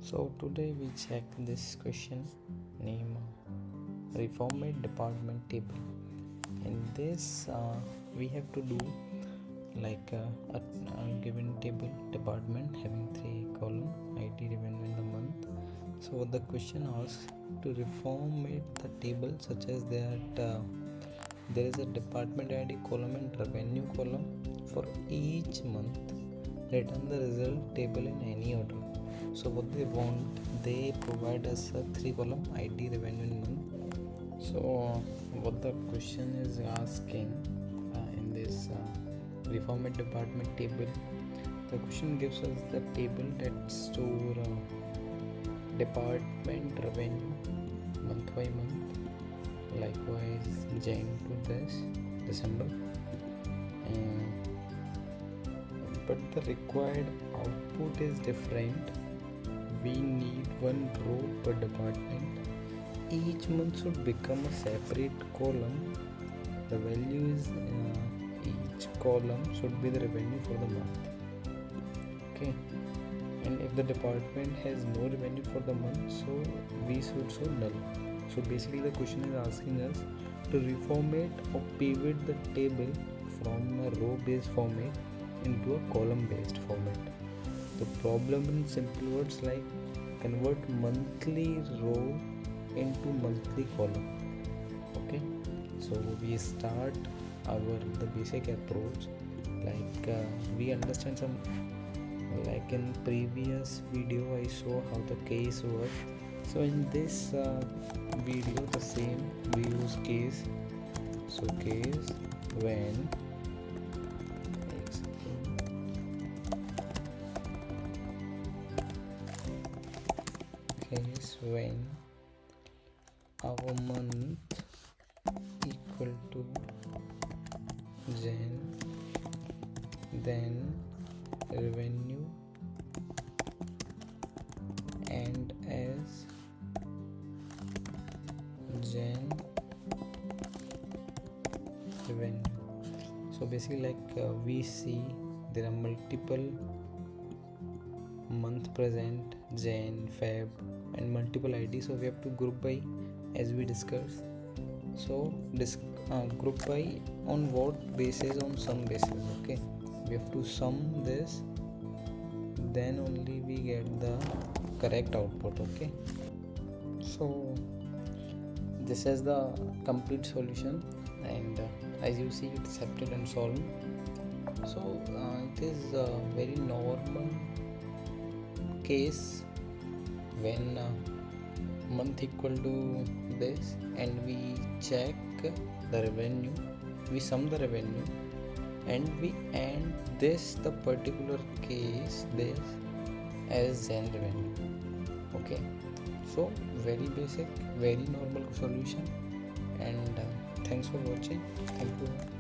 So today we check this question name Reformat Department Table. In this we have to do like a given table department having 3 column IT revenue in the month. So the question asks to reformat the table such as that there is a department ID column and revenue column for each month. Return the result table in any order. So what they want, they provide us a 3 column ID revenue in month. So what the question is asking in this Reformat Department Table, the question gives us the table that store department revenue month by month, likewise Jan to this December, but the required output is different. We need one row per department. Each month should become a separate column. The value is each column should be the revenue for the month. Okay, and if the department has no revenue for the month, so we should show null. So basically the question is asking us to reformat or pivot the table from a row based format into a column based format. The problem in simple words like convert monthly row into monthly column. Okay, so we start the basic approach like we understand some, like in previous video I saw how the case works. So in this video the same we use case. So case when our month equal to Jan, then revenue and as Jan revenue. So basically like we see there are multiple month present, Jan, Feb, and multiple ID, so we have to group by as we discussed. So group by on what basis? On sum basis. Okay, we have to sum this, then only we get the correct output. Okay, so this is the complete solution, and as you see it's accepted and solved. So it is a very normal case when month equal to this and we check the revenue, we sum the revenue and we end this the particular case this as Jan revenue. Okay, so very basic, very normal solution, and thanks for watching. Thank you.